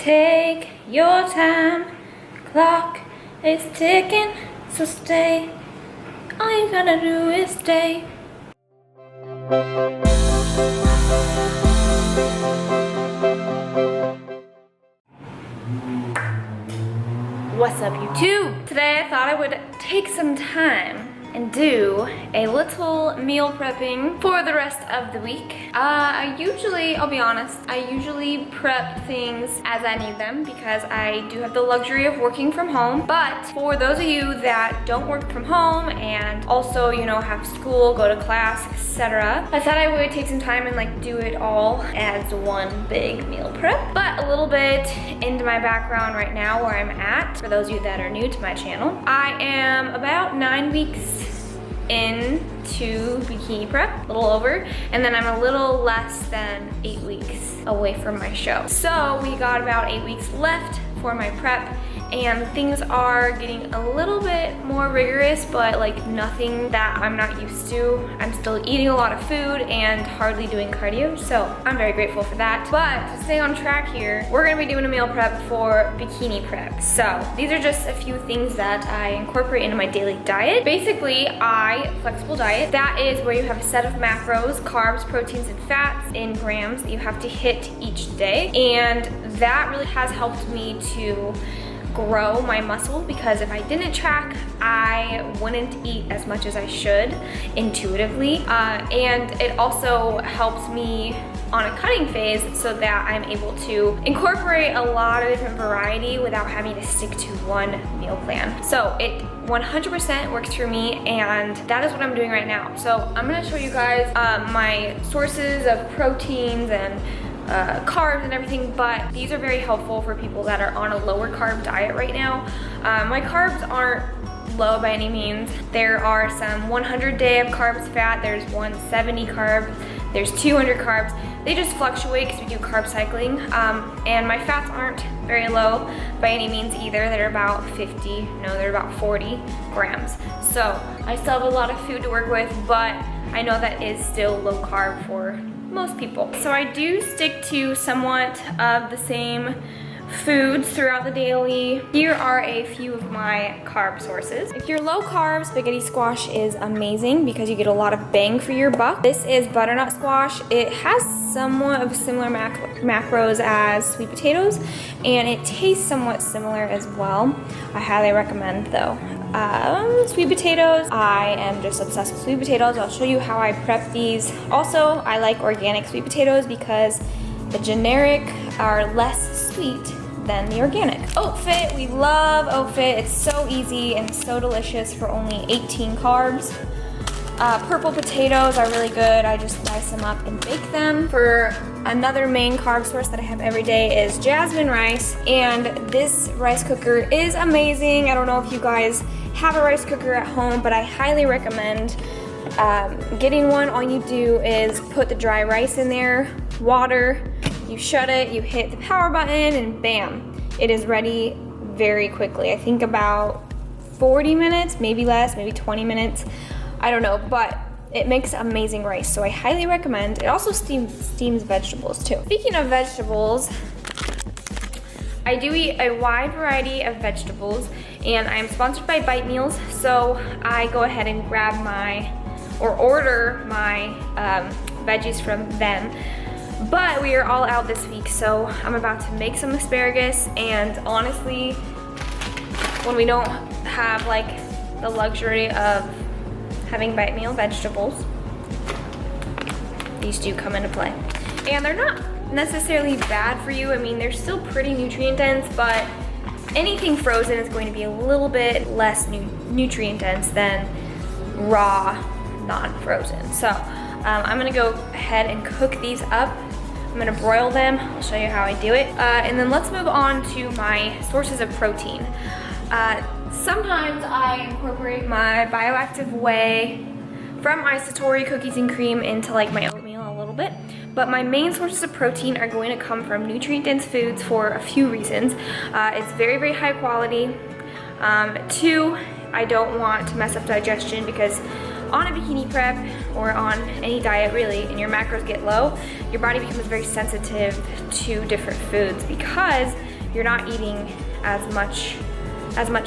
Take your time, clock is ticking, so stay. All you gotta do is stay. What's up, YouTube? Today I thought I would take some time and do a little meal prepping for the rest of the week. I'll be honest, I usually prep things as I need them because I do have the luxury of working from home. But for those of you that don't work from home and also, you know, have school, go to class, etc., I thought I would take some time and like do it all as one big meal prep. But a little bit into my background right now, where I'm at, for those of you that are new to my channel. I am about 9 weeks into bikini prep, a little over, and then I'm a little less than 8 weeks away from my show. So we got about 8 weeks left for my prep, and things are getting a little bit more rigorous, but like nothing that I'm not used to. I'm still eating a lot of food and hardly doing cardio, so I'm very grateful for that. But to stay on track here, we're gonna be doing a meal prep for bikini prep. So these are just a few things that I incorporate into my daily diet. Basically, flexible diet. That is where you have a set of macros, carbs, proteins, and fats in grams that you have to hit each day. And that really has helped me to grow my muscle, because if I didn't track, I wouldn't eat as much as I should intuitively. And it also helps me on a cutting phase so that I'm able to incorporate a lot of different variety without having to stick to one meal plan. So it 100% works for me, and that is what I'm doing right now. So I'm gonna show you guys my sources of proteins and carbs and everything, but these are very helpful for people that are on a lower carb diet right now. My carbs aren't low by any means. There are some 100 day of carbs fat, there's 170 carbs, there's 200 carbs. They just fluctuate because we do carb cycling. And my fats aren't very low by any means either. They're about 40 grams. So I still have a lot of food to work with, but I know that is still low carb for most people. So I do stick to somewhat of the same foods throughout the daily. Here are a few of my carb sources. If you're low carb, spaghetti squash is amazing because you get a lot of bang for your buck. This is butternut squash. It has somewhat of similar macros as sweet potatoes, and it tastes somewhat similar as well. I highly recommend though. Sweet potatoes, I am just obsessed with sweet potatoes. I'll show you how I prep these. Also, I like organic sweet potatoes because the generic are less sweet than the organic. Oat Fit, we love Oat Fit. It's so easy and so delicious for only 18 carbs. Purple potatoes are really good. I just slice them up and bake them. For another main carb source that I have every day is Jasmine Rice, and this rice cooker is amazing. I don't know if you guys have a rice cooker at home, but I highly recommend getting one. All you do is put the dry rice in there, water, you shut it, you hit the power button, and bam, it is ready very quickly. I think about 40 minutes, maybe less, maybe 20 minutes. I don't know, but it makes amazing rice, so I highly recommend. It also steams vegetables too. Speaking of vegetables, I do eat a wide variety of vegetables, and I'm sponsored by Bite Meals, so I go ahead and grab order my veggies from them. But we are all out this week, so I'm about to make some asparagus, and honestly, when we don't have like the luxury of having bite meal vegetables, these do come into play. And they're not necessarily bad for you. I mean, they're still pretty nutrient dense, but anything frozen is going to be a little bit less nutrient dense than raw, non-frozen. So I'm gonna go ahead and cook these up. I'm gonna broil them. I'll show you how I do it. And then let's move on to my sources of protein. Sometimes I incorporate my bioactive whey from my Satori cookies and cream into like my oatmeal a little bit. But my main sources of protein are going to come from nutrient-dense foods for a few reasons. It's very, very high quality. 2, I don't want to mess up digestion, because on a bikini prep or on any diet really, and your macros get low, your body becomes very sensitive to different foods because you're not eating as much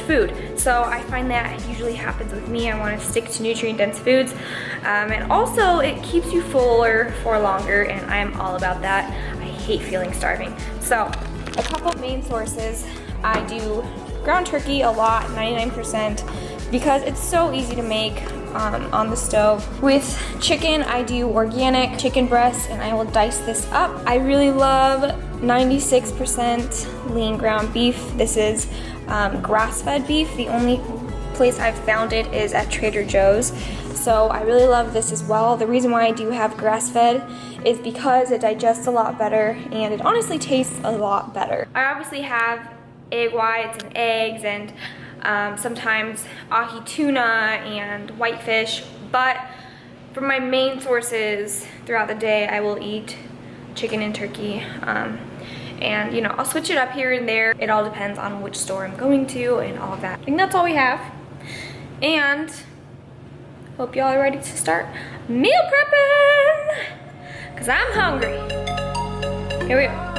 food. So I find that usually happens with me. I want to stick to nutrient-dense foods. And also it keeps you fuller for longer, and I'm all about that. I hate feeling starving. So a couple of main sources. I do ground turkey a lot, 99%, because it's so easy to make on the stove. With chicken, I do organic chicken breast, and I will dice this up. I really love 96% lean ground beef. This is grass-fed beef. The only place I've found it is at Trader Joe's. So I really love this as well. The reason why I do have grass-fed is because it digests a lot better, and it honestly tastes a lot better. I obviously have egg whites and eggs, and sometimes ahi tuna and whitefish, but for my main sources throughout the day, I will eat chicken and turkey. And you know, I'll switch it up here and there. It all depends on which store I'm going to and all of that. I think that's all we have. And hope y'all are ready to start meal prepping, because I'm hungry. Here we go.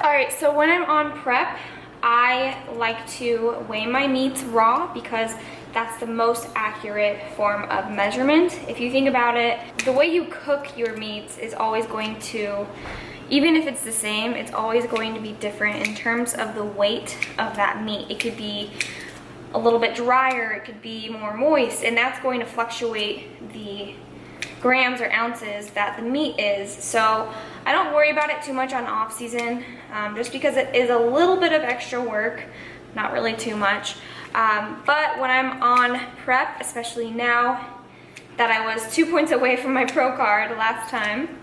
Alright, so when I'm on prep, I like to weigh my meats raw because that's the most accurate form of measurement. If you think about it, the way you cook your meats is always going to, even if it's the same, it's always going to be different in terms of the weight of that meat. It could be a little bit drier, it could be more moist, and that's going to fluctuate the grams or ounces that the meat is. So I don't worry about it too much on off season, just because it is a little bit of extra work, not really too much. But when I'm on prep, especially now that I was 2 points away from my pro card last time,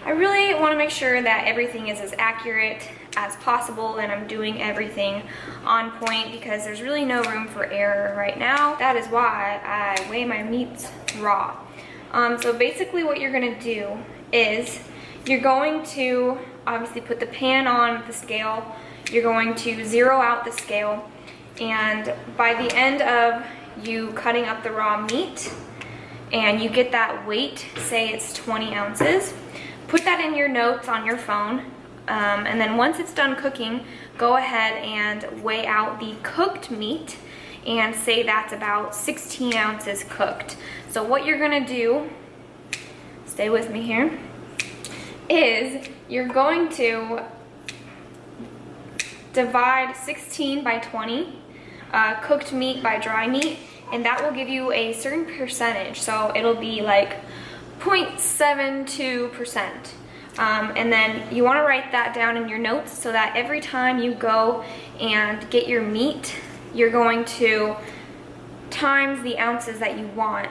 I really want to make sure that everything is as accurate as possible and I'm doing everything on point, because there's really no room for error right now. That is why I weigh my meats raw. So basically what you're gonna do is you're going to obviously put the pan on the scale. You're going to zero out the scale, and by the end of you cutting up the raw meat and you get that weight, say it's 20 ounces, put that in your notes on your phone, and then once it's done cooking, go ahead and weigh out the cooked meat and say that's about 16 ounces cooked. So what you're gonna do, stay with me here, is you're going to divide 16 by 20, cooked meat by dry meat, and that will give you a certain percentage. So it'll be like 0.72%. And then you wanna write that down in your notes so that every time you go and get your meat, you're going to times the ounces that you want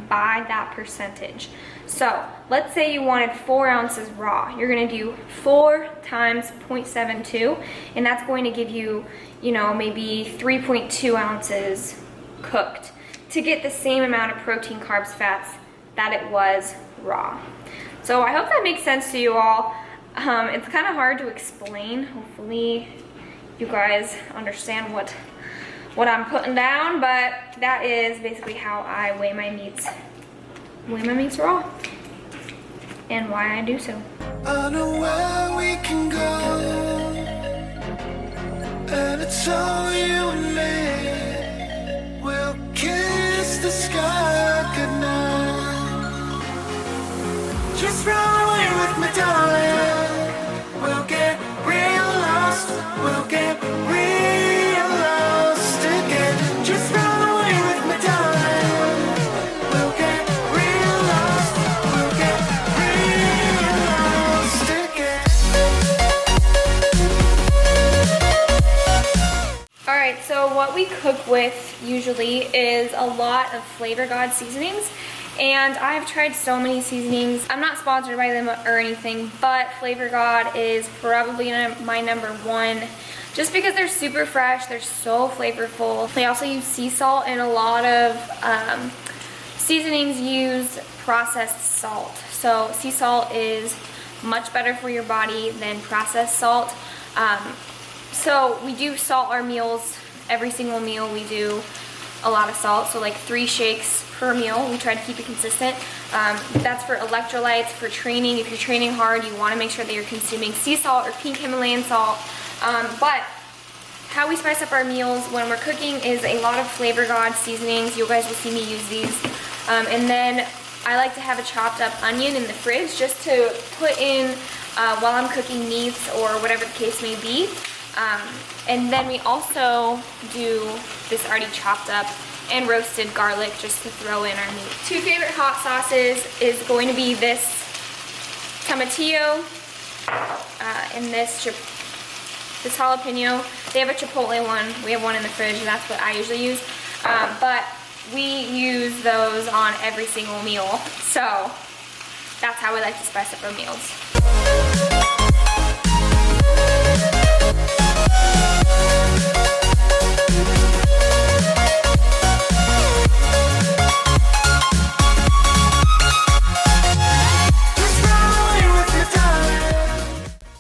by that percentage. So let's say you wanted 4 ounces raw. You're gonna do 4 times 0.72, and that's going to give you, you know, maybe 3.2 ounces cooked to get the same amount of protein, carbs, fats that it was raw. So I hope that makes sense to you all. It's kind of hard to explain. Hopefully you guys understand what I'm putting down, but that is basically how I weigh my meats raw, and why I do so. I know where we can go, and it's all you and me. We'll kiss the sky goodnight. Just run away with me, darling. We'll get real lost. We'll get real lost again. Just run away with me, darling. We'll get real lost. We'll get real lost again. Alright, so what we cook with usually is a lot of Flavor God seasonings. And I've tried so many seasonings. I'm not sponsored by them or anything, but Flavor God is probably my number one, just because they're super fresh, they're so flavorful. They also use sea salt, and a lot of seasonings use processed salt. So sea salt is much better for your body than processed salt. So we do salt our meals. Every single meal we do a lot of salt, so like 3 shakes per meal. We try to keep it consistent. That's for electrolytes, for training. If you're training hard, you want to make sure that you're consuming sea salt or pink Himalayan salt. But how we spice up our meals when we're cooking is a lot of Flavor God seasonings. You guys will see me use these. And then I like to have a chopped up onion in the fridge just to put in while I'm cooking meats or whatever the case may be. And then we also do this already chopped up and roasted garlic just to throw in our meat. 2 favorite hot sauces is going to be this tomatillo and this jalapeno. They have a chipotle one. We have one in the fridge, and that's what I usually use. But we use those on every single meal. So that's how we like to spice up our meals.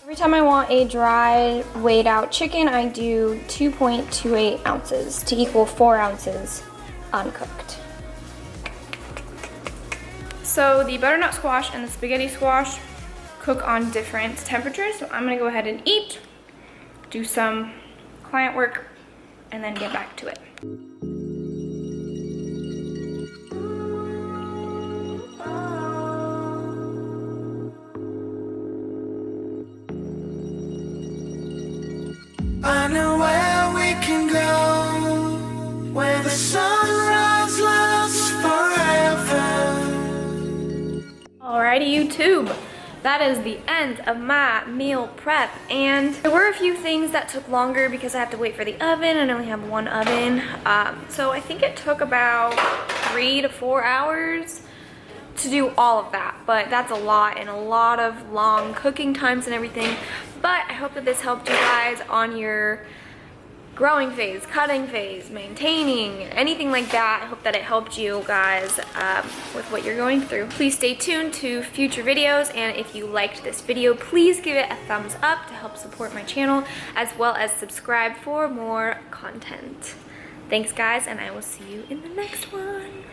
Every time I want a dry, weighed out chicken, I do 2.28 ounces to equal 4 ounces uncooked. So the butternut squash and the spaghetti squash cook on different temperatures. So I'm gonna go ahead and eat, do some client work, and then get back to it. I know where we can go, where the sunrise lasts forever. Alrighty, YouTube. That is the end of my meal prep, and there were a few things that took longer because I have to wait for the oven. I only have one oven, so I think it took about 3 to 4 hours to do all of that, but that's a lot and a lot of long cooking times and everything. But I hope that this helped you guys on your growing phase, cutting phase, maintaining, anything like that. I hope that it helped you guys with what you're going through. Please stay tuned to future videos, and if you liked this video, please give it a thumbs up to help support my channel, as well as subscribe for more content. Thanks guys, and I will see you in the next one.